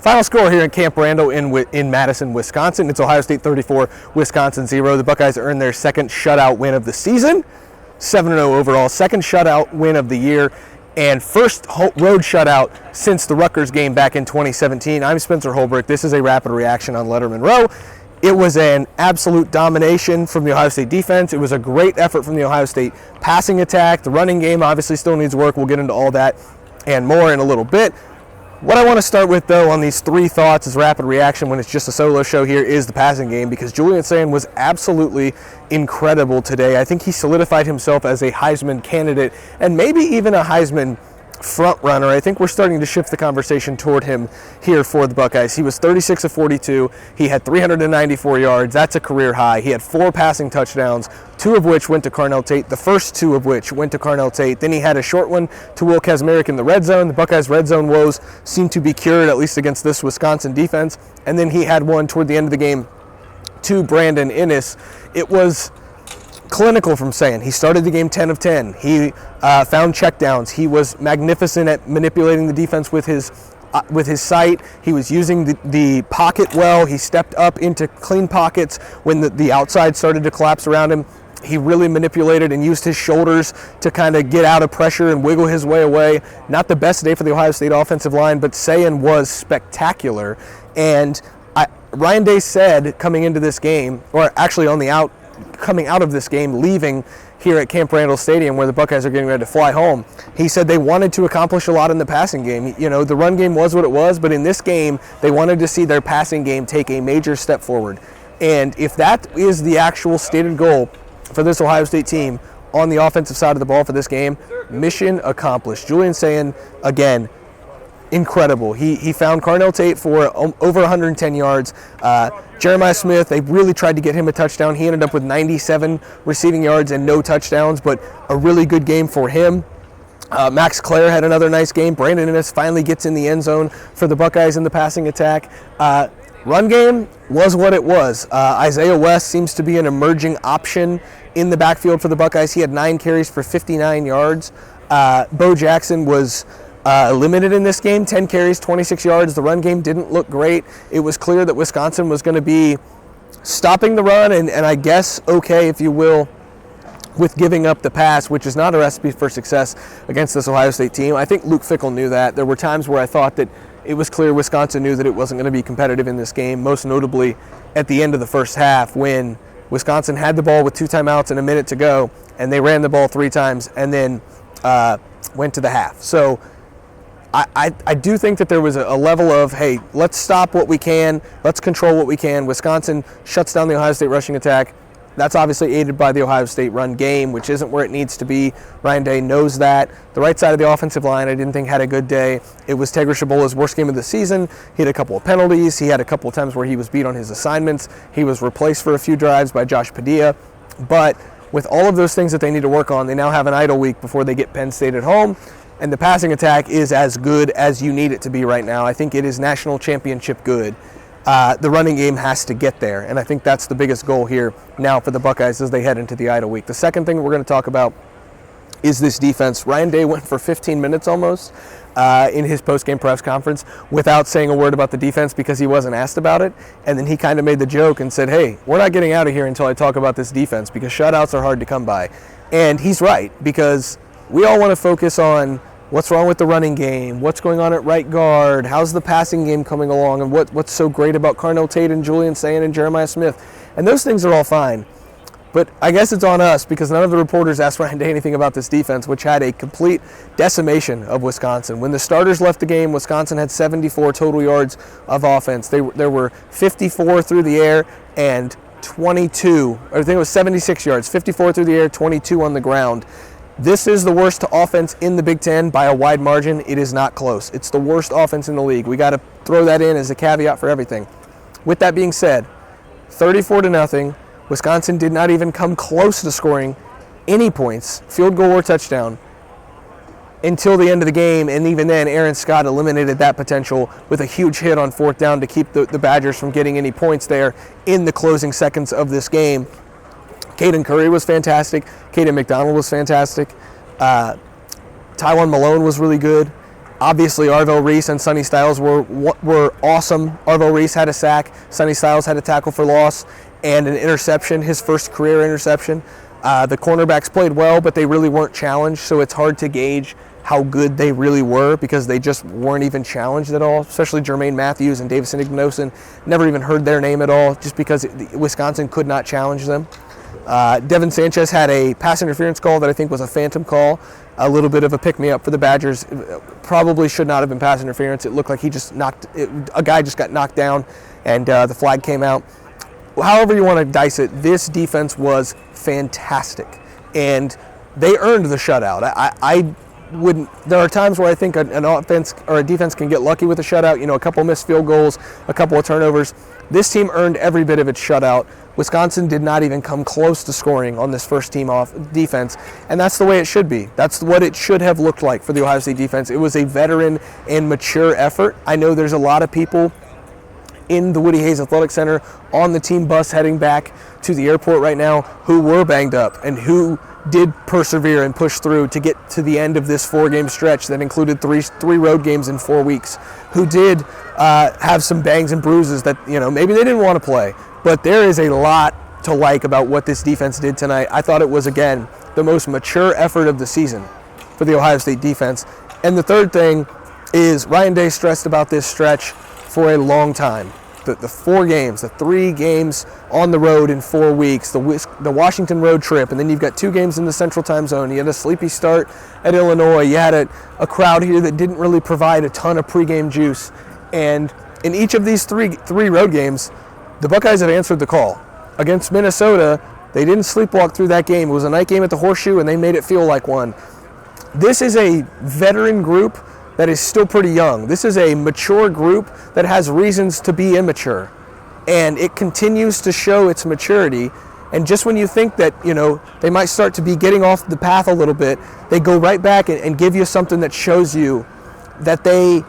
Final score here in Camp Randall in Madison, Wisconsin. It's Ohio State 34, Wisconsin 0. The Buckeyes earned their second shutout win of the season, 7-0 overall, second shutout win of the year, and first road shutout since the Rutgers game back in 2017. I'm Spencer Holbrook. This is a rapid reaction on Lettermen Row. It was an absolute domination from the Ohio State defense. It was a great effort from the Ohio State passing attack. The running game obviously still needs work. We'll get into all that and more in a little bit. What I want to start with, though, on these three thoughts as rapid reaction when it's just a solo show here is the passing game, because Julian Sayin was absolutely incredible today. I think he solidified himself as a Heisman candidate and maybe even a Heisman front runner. I think we're starting to shift the conversation toward him here for the Buckeyes. He was 36 of 42. He had 394 yards. That's a career high. He had 4 passing touchdowns, 2 of which went to Carnell Tate, the first 2 of which went to Carnell Tate. Then he had a short one to Will Kazmarek in the red zone. The Buckeyes' red zone woes seem to be cured, at least against this Wisconsin defense. And then he had one toward the end of the game to Brandon Inniss. It was clinical from Sayin. He started the game 10 of 10. He found checkdowns. He was magnificent at manipulating the defense with his sight. He was using the pocket well. He stepped up into clean pockets when the outside started to collapse around him. He really manipulated and used his shoulders to kind of get out of pressure and wiggle his way away. Not the best day for the Ohio State offensive line, but Sayin was spectacular. And Ryan Day said coming into this game, or actually coming out of this game, leaving here at Camp Randall Stadium where the Buckeyes are getting ready to fly home, he said they wanted to accomplish a lot in the passing game. You know, the run game was what it was, but in this game, they wanted to see their passing game take a major step forward. And if that is the actual stated goal for this Ohio State team on the offensive side of the ball for this game, mission accomplished. Julian Sayin, again, incredible. He found Carnell Tate for over 110 yards. Jeremiah Smith, they really tried to get him a touchdown. He ended up with 97 receiving yards and no touchdowns, but a really good game for him. Max Clare had another nice game. Brandon Inniss finally gets in the end zone for the Buckeyes in the passing attack. Run game was what it was. Isaiah West seems to be an emerging option in the backfield for the Buckeyes. He had 9 carries for 59 yards. Bo Jackson was limited in this game, 10 carries, 26 yards. The run game didn't look great. It was clear that Wisconsin was going to be stopping the run and I guess okay, if you will, with giving up the pass, which is not a recipe for success against this Ohio State team. I think Luke Fickell knew that. There were times where I thought that it was clear Wisconsin knew that it wasn't going to be competitive in this game, most notably at the end of the first half when Wisconsin had the ball with 2 timeouts and a minute to go, and they ran the ball 3 times and then went to the half. So I do think that there was a level of, hey, let's stop what we can, let's control what we can. Wisconsin shuts down the Ohio State rushing attack. That's obviously aided by the Ohio State run game, which isn't where it needs to be. Ryan Day knows that. The right side of the offensive line I didn't think had a good day. It was Tegra Shabola's worst game of the season. He had a couple of penalties. He had a couple of times where he was beat on his assignments. He was replaced for a few drives by Josh Padilla. But with all of those things that they need to work on, they now have an idle week before they get Penn State at home. And the passing attack is as good as you need it to be right now. I think it is national championship good. The running game has to get there, and I think that's the biggest goal here now for the Buckeyes as they head into the idle week. The second thing we're going to talk about is this defense. Ryan Day went for 15 minutes almost in his post-game press conference without saying a word about the defense because he wasn't asked about it, and then he kind of made the joke and said, hey, we're not getting out of here until I talk about this defense because shutouts are hard to come by. And he's right, because we all want to focus on what's wrong with the running game, what's going on at right guard, how's the passing game coming along, and what's so great about Carnell Tate and Julian Sayin and Jeremiah Smith. And those things are all fine. But I guess it's on us because none of the reporters asked Ryan Day anything about this defense, which had a complete decimation of Wisconsin. When the starters left the game, Wisconsin had 74 total yards of offense. There were 54 through the air and 22, or I think it was 76 yards, 54 through the air, 22 on the ground. This is the worst offense in the Big Ten by a wide margin. It is not close. It's the worst offense in the league. We got to throw that in as a caveat for everything. With that being said, 34-0. Wisconsin did not even come close to scoring any points, field goal or touchdown, until the end of the game. And even then, Aaron Scott eliminated that potential with a huge hit on 4th down to keep the Badgers from getting any points there in the closing seconds of this game. Caden Curry was fantastic. Caden McDonald was fantastic. Tywan Malone was really good. Obviously, Arvell Reese and Sonny Styles were awesome. Arvell Reese had a sack. Sonny Styles had a tackle for loss and an interception, his first career interception. The cornerbacks played well, but they really weren't challenged, so it's hard to gauge how good they really were because they just weren't even challenged at all, especially Jermaine Matthews and Davison Ignosin. Never even heard their name at all just because Wisconsin could not challenge them. Devin Sanchez had a pass interference call that I think was a phantom call, a little bit of a pick-me-up for the Badgers. Probably should not have been pass interference. It looked like a guy just got knocked down and the flag came out. However you want to dice it, this defense was fantastic, and they earned the shutout. There are times where I think an offense or a defense can get lucky with a shutout, a couple missed field goals, a couple of turnovers. This team earned every bit of its shutout. Wisconsin did not even come close to scoring on this first team off defense, and that's the way it should be. That's what it should have looked like for the Ohio State defense. It was a veteran and mature effort. I know there's a lot of people in the Woody Hayes Athletic Center on the team bus heading back to the airport right now who were banged up and who did persevere and push through to get to the end of this 4-game stretch that included three road games in 4 weeks, who did have some bangs and bruises that maybe they didn't want to play, but there is a lot to like about what this defense did tonight. I thought it was, again, the most mature effort of the season for the Ohio State defense. And the third thing is Ryan Day stressed about this stretch for a long time. The 4 games, the 3 games on the road in 4 weeks, the Washington road trip, and then you've got 2 games in the Central Time Zone. You had a sleepy start at Illinois. You had a crowd here that didn't really provide a ton of pregame juice. And in each of these three road games, the Buckeyes have answered the call. Against Minnesota, they didn't sleepwalk through that game. It was a night game at the Horseshoe, and they made it feel like one. This is a veteran group that is still pretty young. This is a mature group that has reasons to be immature, and it continues to show its maturity. And just when you think that they might start to be getting off the path a little bit, they go right back and give you something that shows you that they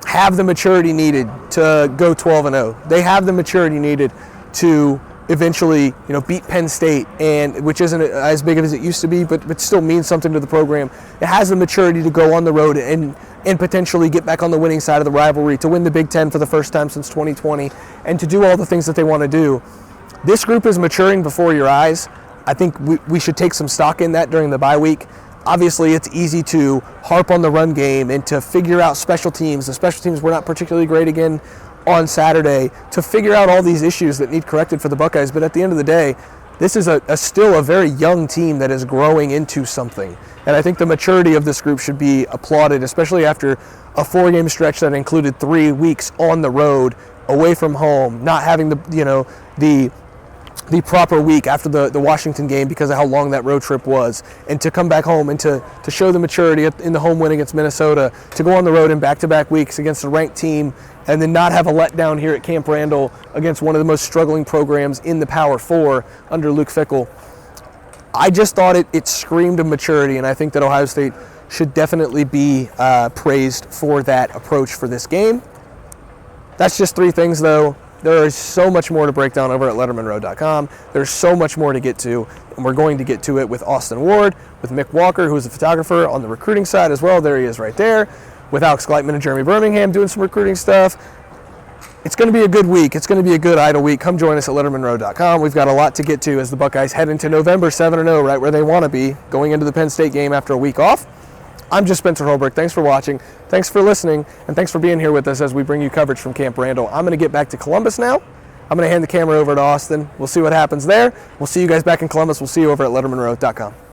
have the maturity needed to go 12-0. They have the maturity needed to eventually beat Penn State, and which isn't as big as it used to be, but still means something to the program. It has the maturity to go on the road and potentially get back on the winning side of the rivalry, to win the Big Ten for the first time since 2020, and to do all the things that they want to do. This group is maturing before your eyes. I think we should take some stock in that during the bye week. Obviously, it's easy to harp on the run game and to figure out special teams. The special teams were not particularly great again on Saturday, to figure out all these issues that need corrected for the Buckeyes. But at the end of the day, this is still a very young team that is growing into something. And I think the maturity of this group should be applauded, especially after a 4-game stretch that included 3 weeks on the road, away from home, not having the proper week after the Washington game because of how long that road trip was, and to come back home and to show the maturity in the home win against Minnesota, to go on the road in back-to-back weeks against a ranked team, and then not have a letdown here at Camp Randall against one of the most struggling programs in the Power 4 under Luke Fickell. I just thought it screamed of maturity, and I think that Ohio State should definitely be praised for that approach for this game. That's just 3 things, though. There is so much more to break down over at lettermenrow.com. There's so much more to get to, and we're going to get to it with Austin Ward, with Mick Walker, who's a photographer on the recruiting side as well. There he is right there, with Alex Gleitman and Jeremy Birmingham doing some recruiting stuff. It's going to be a good week. It's going to be a good idle week. Come join us at lettermenrow.com. We've got a lot to get to as the Buckeyes head into November 7-0, right where they want to be, going into the Penn State game after a week off. I'm just Spencer Holbrook. Thanks for watching. Thanks for listening. And thanks for being here with us as we bring you coverage from Camp Randall. I'm going to get back to Columbus now. I'm going to hand the camera over to Austin. We'll see what happens there. We'll see you guys back in Columbus. We'll see you over at lettermenrow.com.